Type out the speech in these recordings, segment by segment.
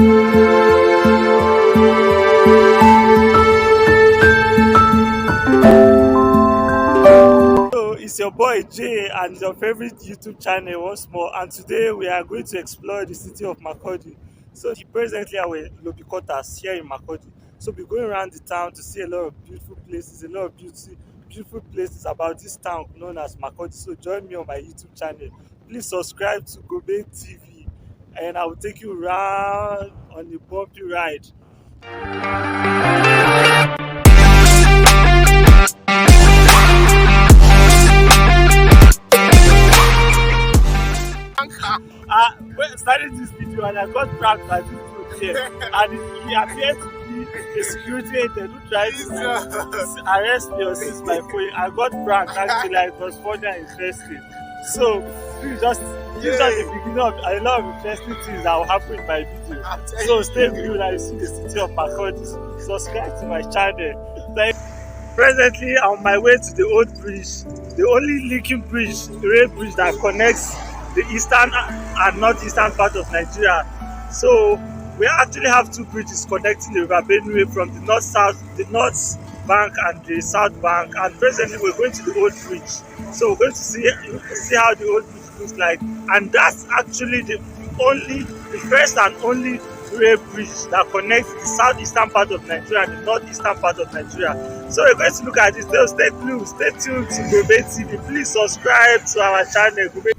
So it's your boy Jay and your favorite YouTube channel once more. And today we are going to explore the city of Makurdi. So presently our lobby quarters here in Makurdi. So we're going around the town to see a lot of beautiful places, a lot of beautiful places about this town known as Makurdi. So join me on my YouTube channel. Please subscribe to Gobe TV and I will take you around on a bumpy ride. When starting this video and I got pranked by people here and he appeared to be a security agent who tried to arrest me or seize my phone. I got pranked actually and it was funny and interesting. So this is just the beginning of a lot of interesting things that will happen in my video. So stay tuned and you see the city of Makurdi. Subscribe to my channel. Presently I'm on my way to the old bridge, the only leaking bridge, the rail bridge that connects the eastern and northeastern part of Nigeria. So we actually have two bridges connecting the River Benue from the north bank and the south bank. And presently we're going to the old bridge. So we're going to see how the old bridge looks like. And that's actually the first and only rail bridge that connects the southeastern part of Nigeria and the northeastern part of Nigeria. So we're going to look at this. So stay tuned to Gobe TV. Please subscribe to our channel. Gobe.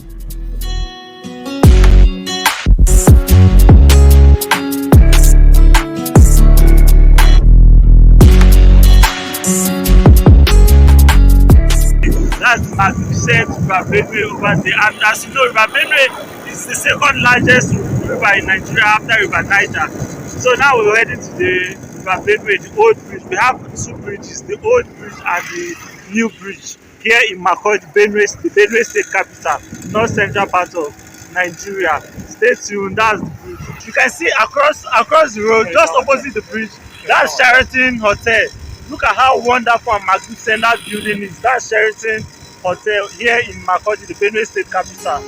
That's the magnificent River Benue over there. And as you know, River Benue is the second largest river in Nigeria after River Niger. So now we're heading to the River Benue, the old bridge. We have two bridges, the old bridge and the new bridge here in Makurdi, the Benue state capital, north central part of Nigeria. Stay tuned. That's the bridge. You can see across the road, just opposite the bridge, that's Sheraton Hotel. Look at how wonderful and magnificent that building is. That's Sheraton Hotel here in Makurdi, the Benue state capital.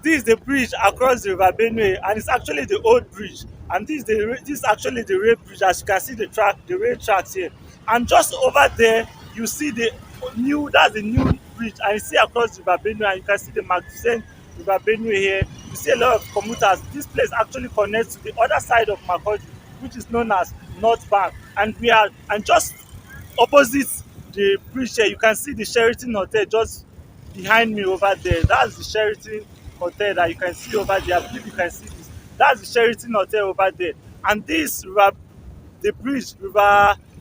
This is the bridge across the River Benue, and it's actually the old bridge. And this is actually the rail bridge. As you can see the rail tracks here. And just over there, you see that's the new bridge. And you see across the River Benue, and you can see the magnificent River Benue here. You see a lot of commuters. This place actually connects to the other side of Makurdi, which is known as North Bank. And just opposite the bridge here, you can see the Sheraton Hotel just behind me over there. That's the Sheraton Hotel that you can see over there. I believe you can see this. That's the Sheraton Hotel over there. And this River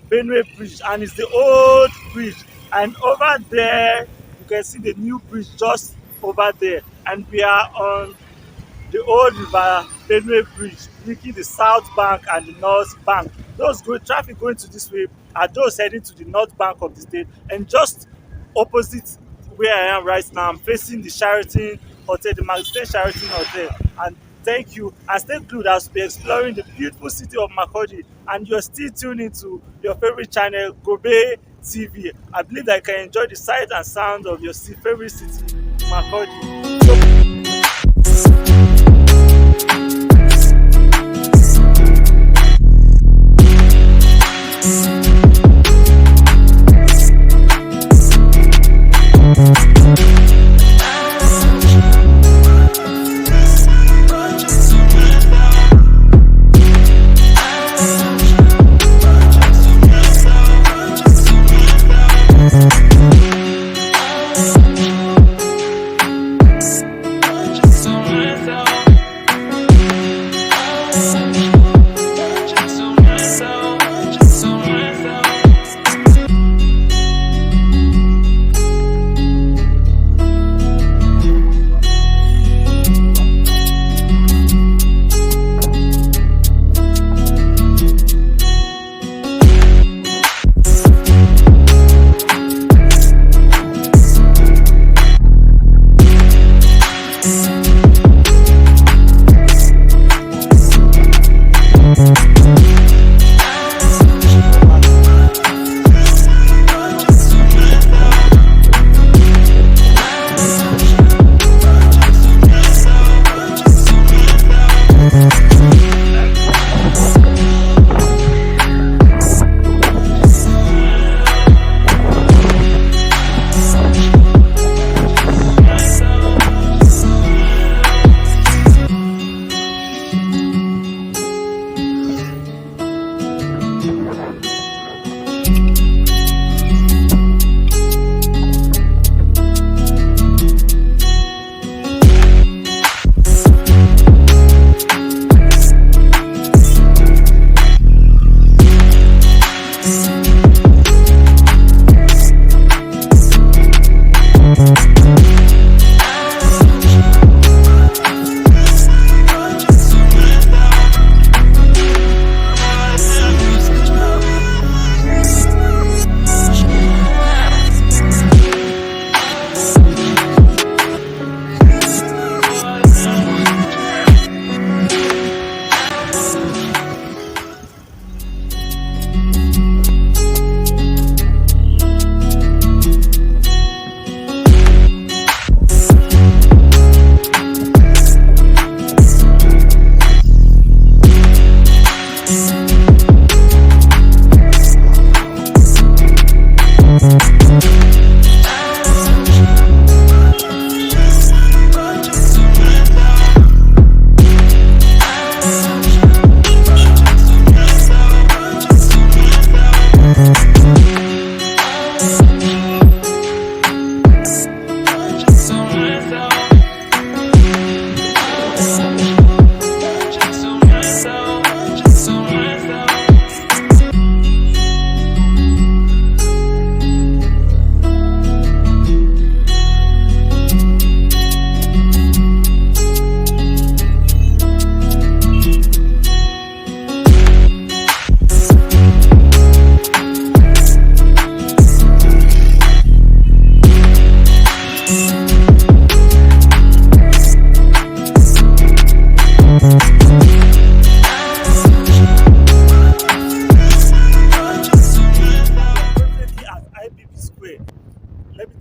Benue Bridge, and it's the old bridge. And over there, you can see the new bridge just over there. And we are on the old River Benue Bridge, linking the south bank and the north bank. Traffic going to this way are those heading to the north bank of the state. And just opposite where I am right now, I'm facing the Sheraton Hotel, the magnificent Sheraton Hotel. And thank you, and stay tuned as we exploring the beautiful city of Makurdi. And you're still tuned into your favorite channel, Gobe TV. I believe that you can enjoy the sight and sound of your favorite city, Makurdi.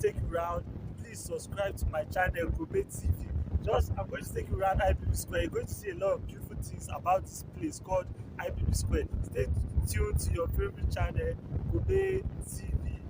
take you around. Please subscribe to my channel, Gobe TV. Just I'm going to take you around IBB Square. You're going to see a lot of beautiful things about this place called IBB Square. Stay tuned to your favorite channel, Gobe TV.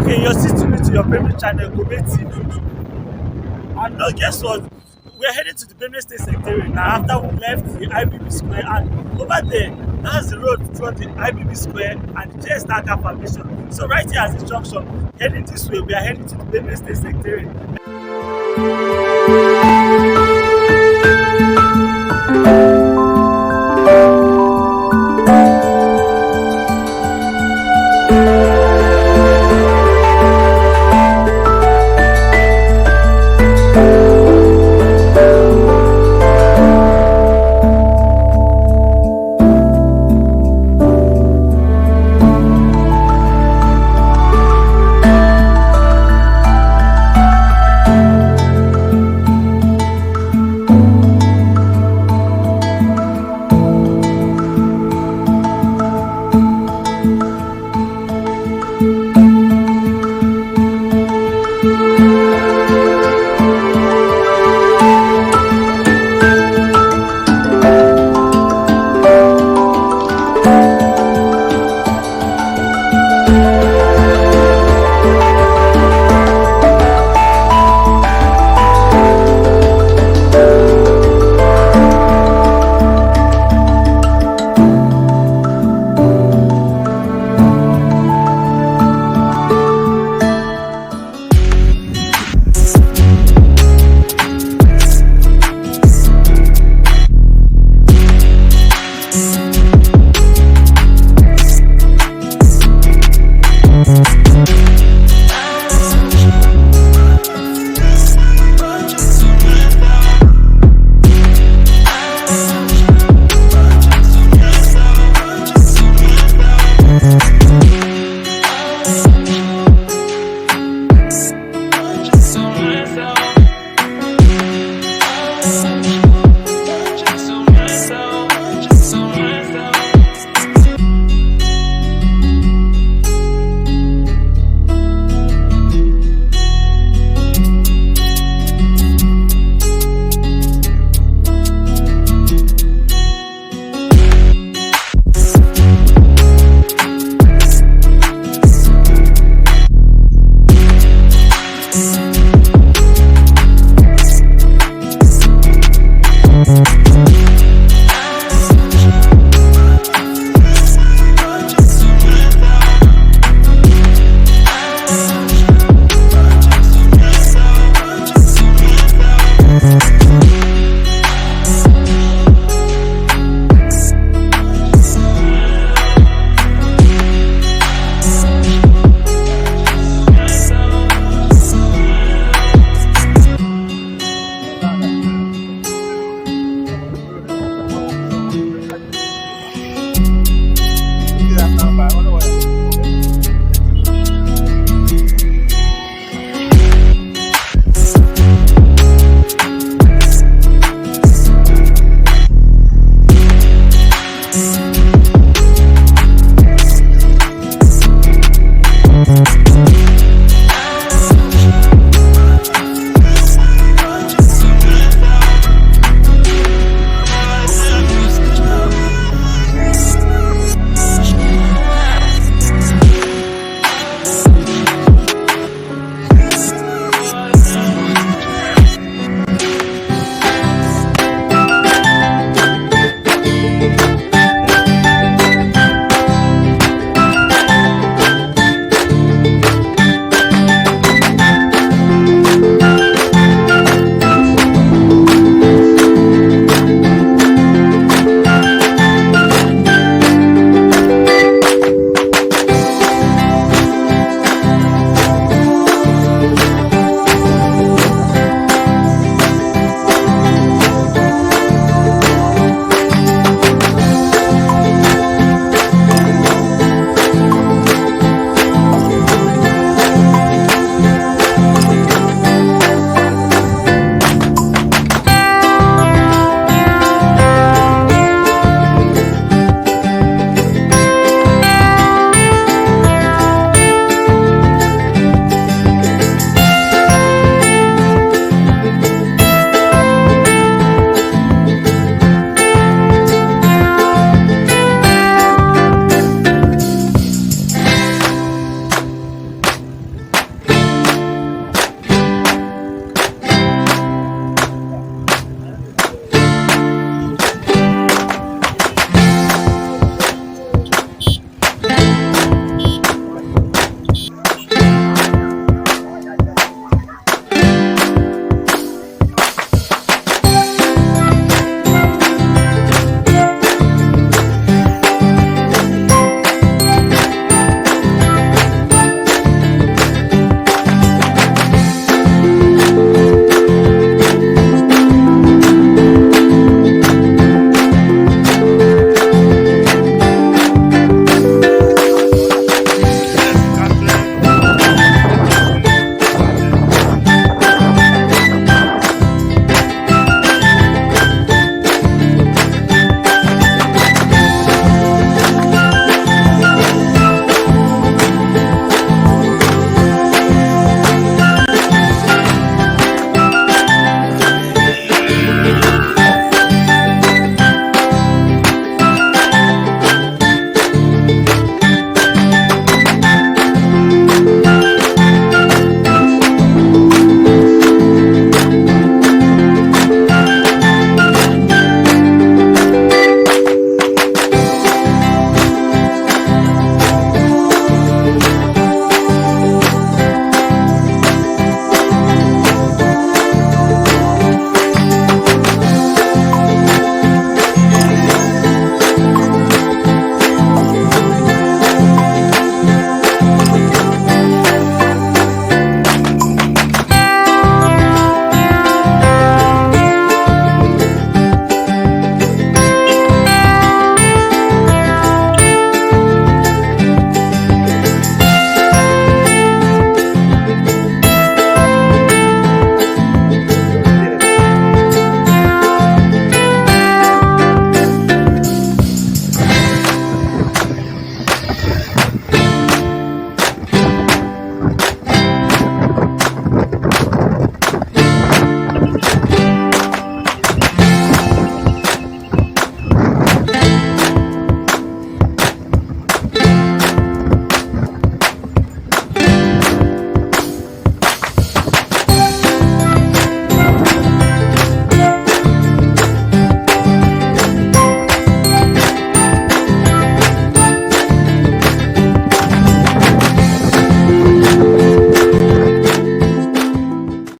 Okay, you're still tuning to your favorite channel, Gobe TV. And now, guess what? We're heading to the Benue State Secretariat now after we left the IBB Square. And over there, that's the road from the IBB Square and the JS Taka Foundation. So, right here at the junction, heading this way, we are heading to the Benue State Secretariat.